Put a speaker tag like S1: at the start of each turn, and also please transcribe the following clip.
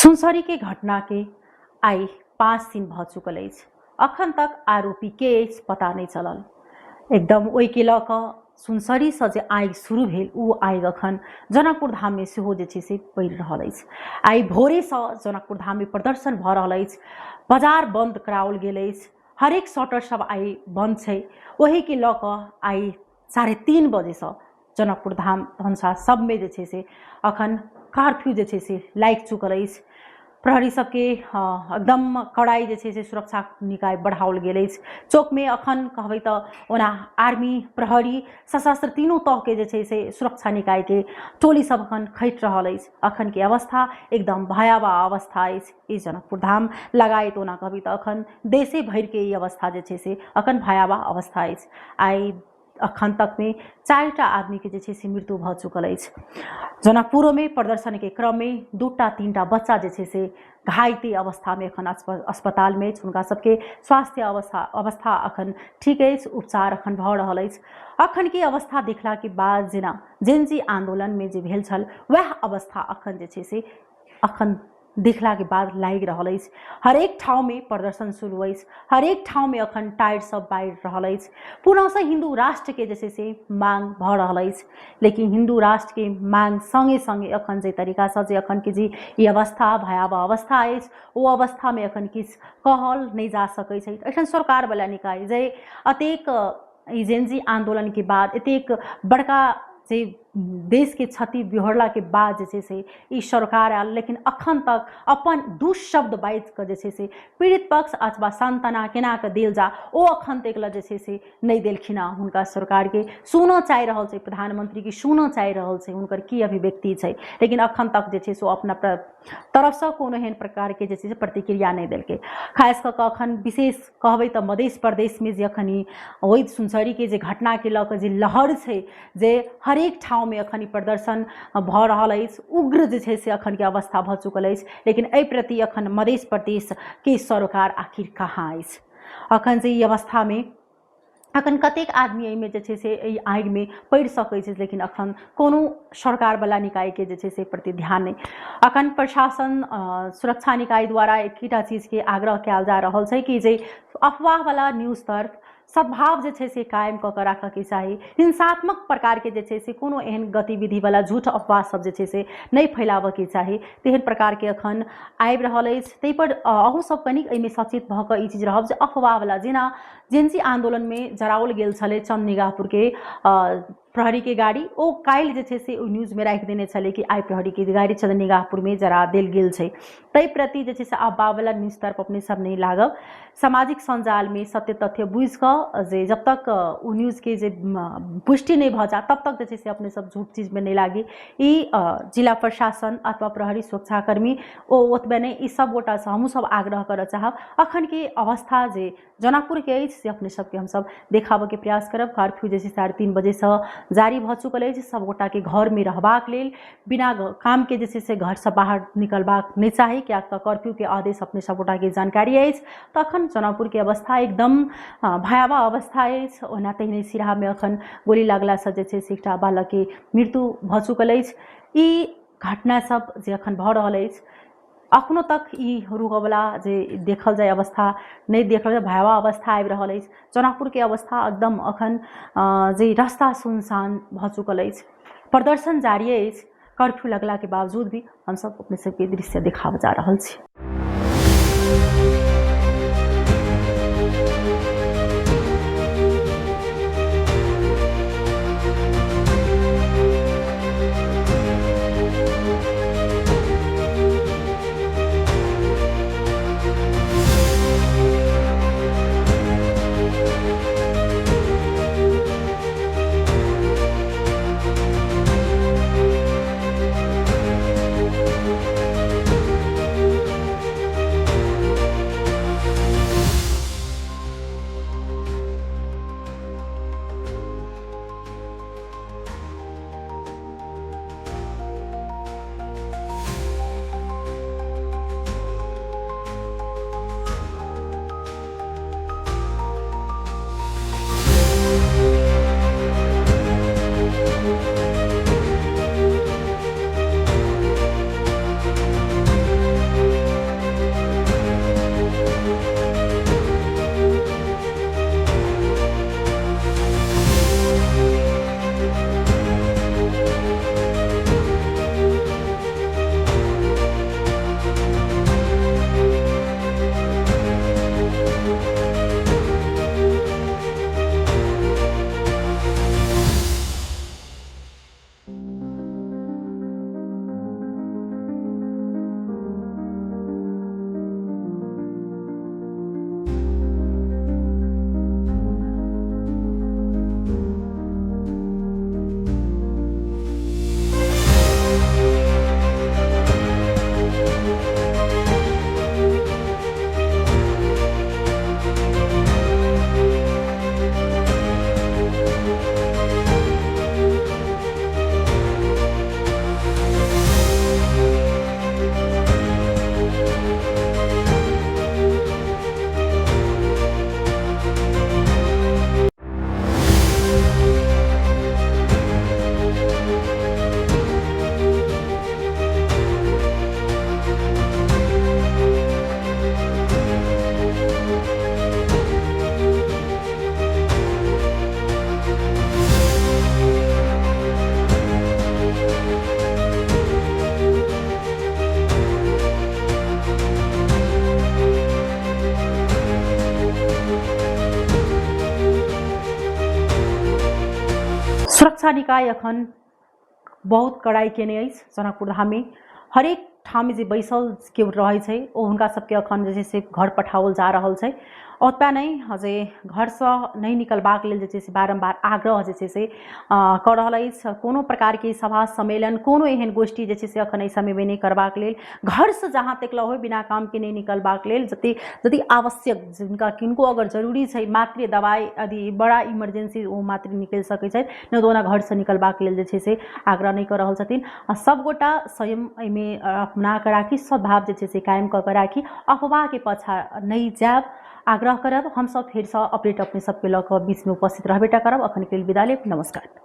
S1: सुनसरी के घटना के आई 5 दिन भ चुकल अछि। अखन तक आरोपी के अछि पता नहीं चलल। एकदम ओहि के लऽ कऽ सुनसरी से जे आगि शुरू भेल ओ आगि अखन जनकपुर धाम में सेहो जे छै से पड़ि रहल अछि। आई भोरे से जनकपुर धाम में प्रदर्शन भ रहल अछि, बाजार बंद कराओल गेल अछि, हरेक शटर सब आई बंद छै। वही के लऽ कऽ आई 3:30 बजे से जनकपुर धाम धनसा सब में जे छै से अखन कर्फ्यू जे छै से लागि चुकल अछि। प्रहरी सबके एकदम कड़ाई जे छै से सुरक्षा निकाय बढ़ाओल गेल अछि। चौक में अखन कहबै तऽ ओना आर्मी, प्रहरी, सशस्त्र तीनों तह के जे छै से सुरक्षा निकाय के टोली सब अखन खटि रहल अछि। अखन के अवस्था एकदम भयावह अवस्था अछि। ई जनकपुर धाम लगायत ओना कहबै तऽ अखन देशे भरि के ई अवस्था जे छै से अखन भयावह अवस्था अछि। आई अखन तक में 4टा आदमी के जे छै से मृत्यु भ चुकल अछि। जनकपुर में प्रदर्शन के क्रम में 2टा-3टा बच्चा जे छै से घायते अवस्था में अखन अस्पताल में अछि। हुनका सबके स्वास्थ्य अवस्था अखन ठीक अछि, उपचार अखन भ रहल अछि। अखन के अवस्था देखला के बाद जेना जेनजी आंदोलन में जे भेल छल वह अवस्था अखन जे छै से अखन देखला के बाद लागि रहल अछि। हरेक ठाव में प्रदर्शन शुरू अछि, हरेक ठाव में अखन टायर सब बारि रहल अछि। पुनः से हिंदू राष्ट्र के जैसे से मांग भ रहल अछि। लेकिन हिंदू राष्ट्र के मांग संगे संगे अखन जे तरीका से जे अखन के जे ई अवस्था भयावह अवस्था अछि ओ अवस्था में अखन किछु कहल नहीं जा सकै छै। एखन सरकार वाला निकाय जे अतेक ई जेनजी आंदोलन के बाद एतेक बड़का जे देश के क्षति बिहोरला के बाद जे छै से ई सरकार आयल, लेकिन अखन तक अपन दुःशब्द बाजि कऽ जे छै से पीड़ित पक्ष अथवा सांत्वना केना कऽ देल जा ओ अखन तक लए जे छै से नहीं देलखिन हँ। हुनका सरकार के सुनऽ चाहि रहल छै, प्रधानमंत्री के सुनऽ चाहि रहल छै, हुनकर की अभिव्यक्ति छै, लेकिन अखन तक जे छै से अपना तरफ से कोनो एहन प्रकार के जे छै से प्रतिक्रिया नहीं देलकै। खास कऽ अखन विशेष कहबै तऽ मध्य प्रदेश में जे अखन ई ओहि सुनसरी के जे घटना के लऽ कऽ जे लहर छै, जे हरेक ठाव में अखन प्रदर्शन भ रहल अछि, उग्र जे छै से अखन के अवस्था भ चुकल अछि। लेकिन एहि प्रति अखन मध्य प्रदेश के सरकार आखिर कहाँ अछि? अखन से ई अवस्था में अखन कतेक आदमी एहिमे जे छै से एहि आगि में पड़ि सकै छै, लेकिन अखन कोनो सरकार वाला निकाय के जे छै से प्रति ध्यान नहीं। अखन प्रशासन सुरक्षा निकाय द्वारा एकटा चीज के आग्रह कयल जा रहल छै कि जे अफवाह वाला न्यूज तरफ सद्भाव जे छै से कायम कऽ के राखऽ के चाही। हिंसात्मक प्रकार के जे छै से कोनो एहन गतिविधि वाला झूठ अफवाह सब जे छै से नहीं फैलाबऽ के चाही। तेहन प्रकार के अखन आबि रहल अछि। ताहि पर अहूँ सब कनिक एहिमे सचेत भऽ कऽ ई चीज रहब जे अफवाह वाला जेना जेनजी आंदोलन में जराओल गेल छलै चंद निगाहपुर के प्रहरी के गाड़ी, ओ काल्हि जे छै से ओ न्यूज में राखि देने छलै कि आई प्रहरी के गाड़ी चंद निगाहपुर में जरा देल गेल छै। ताहि प्रति जे छै से अफवाह वाला न्यूज तरफ अपने सब नहीं लागब। सामाजिक संजाल में सत्य तथ्य बुझि कऽ जे जब तक ओ न्यूज के जे पुष्टि नहीं भऽ जाए तब तक जे छै से अपने सब झूठ चीज में नहीं लागी। ई जिला प्रशासन अथवा प्रहरी सुरक्षाकर्मी ओ ओतबे नहीं, ई सब गोटा से हमहूँ सब आग्रह करऽ चाहब अखन के अवस्था जे जनकपुर के अछि से अपने सबके हम सब देखाबऽ के प्रयास करब। कर्फ्यू जे 3:30 बजे से जारी भ चुकल अछि। सब गोटा के घर में रहबाक लेल, बिना काम के जे छै से घर से बाहर निकलबाक नहीं चाही, कियाक तऽ कर्फ्यू के आदेश अपने सब गोटा के जानकारी अछि। तखन जनकपुर के अवस्था एकदम भयावह अवस्था अछि। ओना तहिने सिराहा में अखन गोली लागला से जे छै से एकटा बालक के मृत्यु भ चुकल अछि। ई घटना सब जे अखन भ रहल अछि अखनो तक ई रुकऽवला जे देखल जाए अवस्था नहीं देखल जाए, भयावह अवस्था आबि रहल अछि। जनकपुर के अवस्था एकदम अखन जे रास्ता सुनसान भ चुकल अछि, प्रदर्शन जारी अछि। कर्फ्यू लगला के बावजूद भी हम सब अपने सबके दृश्य देखाब जा रहल छी। सुरक्षा निकाय अखन बहुत कड़ाई केने अछि जनकपुर धाम में। हरेक ठाम में जे बैसल के रहे छै ओ हुनका सबके अखन जे छै से घर पठाओल जा रहल छै। ओतबे नहीं जे घर से नहीं निकलबाक लेल जे छै से बारंबार आग्रह जे छै से कर रहल अछि। कोनो प्रकार के सभा सम्मेलन कोनो एहन गोष्ठी जे छै से अखन एहि समय में नहीं करबाक लेल, घर से जहाँ तक हो बिना काम के नहीं निकलबाक लेल, यदि आवश्यक जिनका किनको अगर जरूरी छै मात्र दवाई यदि बड़ा इमरजेंसी ओ मात्र निकल सकै छै, नहीं तो ओना घर से निकलबाक लेल जे छै से आग्रह नहीं कर रहल छथिन। सबगोटा स्वयं एहिमे अपना के राखी, सद्भाव जे छै से कायम कऽ के राखी, अफवाह के पाछा नहीं जायब, आग्रह करब। हम सब फिर से अपडेट अपने सबके लऽ कऽ बीच में उपस्थित रहबेटा करब। अखन के लेल विदा लेब, नमस्कार।